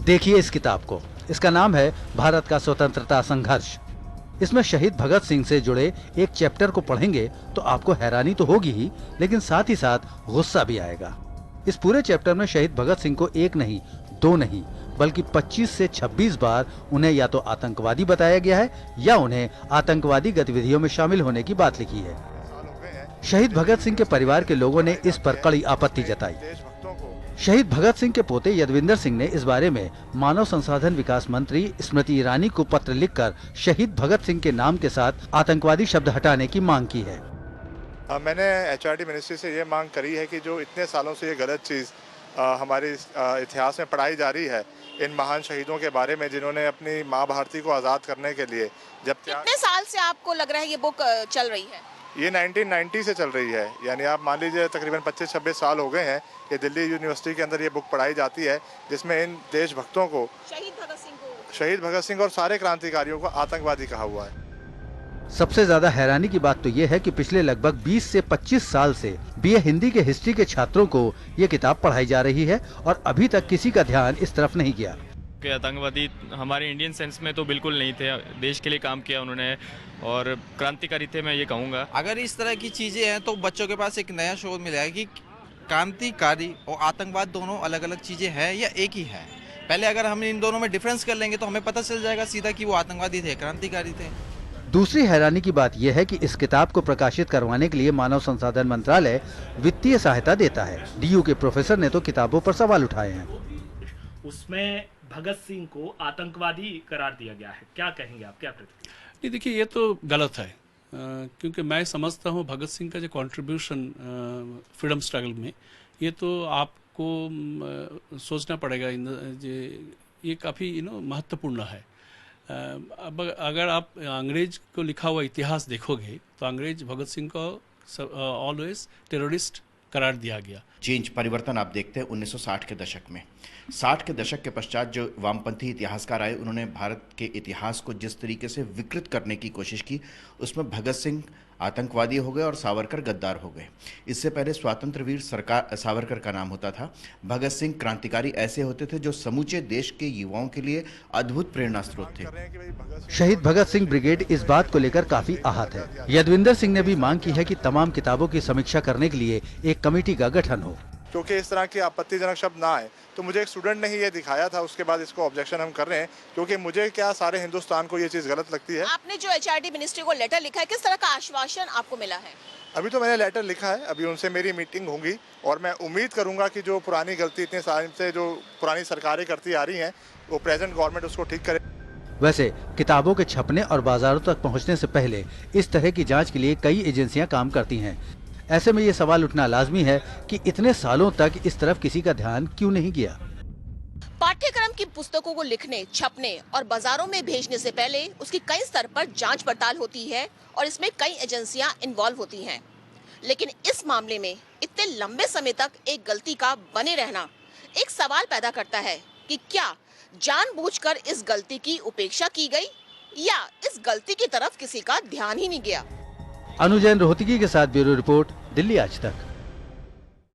देखिए इस किताब को। इसका नाम है भारत का स्वतंत्रता संघर्ष। इसमें शहीद भगत सिंह से जुड़े एक चैप्टर को पढ़ेंगे तो आपको हैरानी तो होगी ही, लेकिन साथ ही साथ गुस्सा भी आएगा। इस पूरे चैप्टर में शहीद भगत सिंह को एक नहीं, दो नहीं, बल्कि 25 से 26 बार उन्हें या तो आतंकवादी बताया गया है या उन्हें आतंकवादी गतिविधियों में शामिल होने की बात लिखी है। शहीद भगत सिंह के परिवार के लोगों ने इस पर कड़ी आपत्ति जताई। शहीद भगत सिंह के पोते यदविंदर सिंह ने इस बारे में मानव संसाधन विकास मंत्री स्मृति ईरानी को पत्र लिखकर शहीद भगत सिंह के नाम के साथ आतंकवादी शब्द हटाने की मांग की है। मैंने एचआरडी मिनिस्ट्री से ये मांग करी है कि जो इतने सालों से ये गलत चीज़ हमारे इतिहास में पढ़ाई जा रही है, इन महान शहीदों के बारे में जिन्होंने अपनी माँ भारती को आज़ाद करने के लिए कितने साल से आपको लग रहा है ये बुक चल रही है? ये 1990 से चल रही है, यानी आप मान लीजिए तकरीबन 25-26 साल हो गए हैं। ये दिल्ली यूनिवर्सिटी के अंदर ये बुक पढ़ाई जाती है, जिसमें इन देशभक्तों को, शहीद भगत सिंह और सारे क्रांतिकारियों को आतंकवादी कहा हुआ है। सबसे ज्यादा हैरानी की बात तो ये है कि पिछले लगभग 20 से 25 साल से बीए हिंदी के हिस्ट्री के छात्रों को ये किताब पढ़ाई जा रही है और अभी तक किसी का ध्यान इस तरफ नहीं गया। कि आतंकवादी हमारे इंडियन सेंस में तो बिल्कुल नहीं थे, देश के लिए काम किया उन्होंने और क्रांतिकारी थे, मैं ये कहूँगा। अगर इस तरह की चीज़ें हैं तो बच्चों के पास एक नया शोध मिलेगा कि क्रांतिकारी और आतंकवाद दोनों अलग अलग चीज़ें हैं या एक ही है। पहले अगर हम इन दोनों में डिफरेंस कर लेंगे तो हमें पता चल जाएगा सीधा कि वो आतंकवादी थे, क्रांतिकारी थे। दूसरी हैरानी की बात यह है कि इस किताब को प्रकाशित करवाने के लिए मानव संसाधन मंत्रालय वित्तीय सहायता देता है। डीयू के प्रोफेसर ने तो किताबों पर सवाल उठाए हैं। उसमें भगत सिंह को आतंकवादी करार दिया गया है, क्या कहेंगे आप, क्या प्रतिक्रिया? नहीं, देखिए ये तो गलत है, क्योंकि मैं समझता हूँ भगत सिंह का जो कंट्रीब्यूशन फ्रीडम स्ट्रगल में, ये तो आपको सोचना पड़ेगा, ये काफ़ी महत्वपूर्ण है। अब अगर आप अंग्रेज को लिखा हुआ इतिहास देखोगे तो अंग्रेज भगत सिंह को ऑलवेज टेररिस्ट करार दिया गया। चेंज परिवर्तन आप देखते हैं 1960 के दशक में। 60 के दशक के पश्चात जो वामपंथी इतिहासकार आए, उन्होंने भारत के इतिहास को जिस तरीके से विकृत करने की कोशिश की, उसमें भगत सिंह आतंकवादी हो गए और सावरकर गद्दार हो गए। इससे पहले स्वतंत्र वीर सावरकर का नाम होता था। भगत सिंह क्रांतिकारी ऐसे होते थे जो समूचे देश के युवाओं के लिए अद्भुत प्रेरणा स्रोत थे। शहीद भगत सिंह ब्रिगेड इस बात को लेकर काफी आहत है। यदविंदर सिंह ने भी मांग की है कि तमाम किताबों की समीक्षा करने के लिए एक कमेटी का गठन हो। क्योंकि इस तरह के आपत्तिजनक शब्द ना आए, तो मुझे एक स्टूडेंट ने ही ये दिखाया था, उसके बाद इसको ऑब्जेक्शन हम कर रहे हैं, क्योंकि मुझे क्या सारे हिंदुस्तान को ये चीज़ गलत लगती है। आपने जो एचआरडी मिनिस्ट्री को लेटर लिखा है, किस तरह का आश्वासन आपको मिला है? अभी तो मैंने लेटर लिखा है, अभी उनसे मेरी मीटिंग होगी और मैं उम्मीद करूंगा कि जो पुरानी गलती इतने साल से जो पुरानी सरकारें करती आ रही हैं, वो प्रेजेंट गवर्नमेंट उसको ठीक करे। वैसे किताबों के छपने और बाजारों तक पहुंचने से पहले इस तरह की जांच के लिए कई एजेंसियां काम करती हैं। ऐसे में ये सवाल उठना लाजमी है कि इतने सालों तक इस तरफ किसी का ध्यान क्यों नहीं गया। पाठ्यक्रम की पुस्तकों को लिखने, छपने और बाजारों में भेजने से पहले उसकी कई स्तर पर जांच पड़ताल होती है और इसमें कई एजेंसियां इन्वॉल्व होती हैं। लेकिन इस मामले में इतने लंबे समय तक एक गलती का बने रहना एक सवाल पैदा करता है कि क्या जानबूझकर इस गलती की उपेक्षा की गई या इस गलती की तरफ किसी का ध्यान ही नहीं गया। अनुजैन रोहतगी के साथ ब्यूरो रिपोर्ट, दिल्ली आज तक।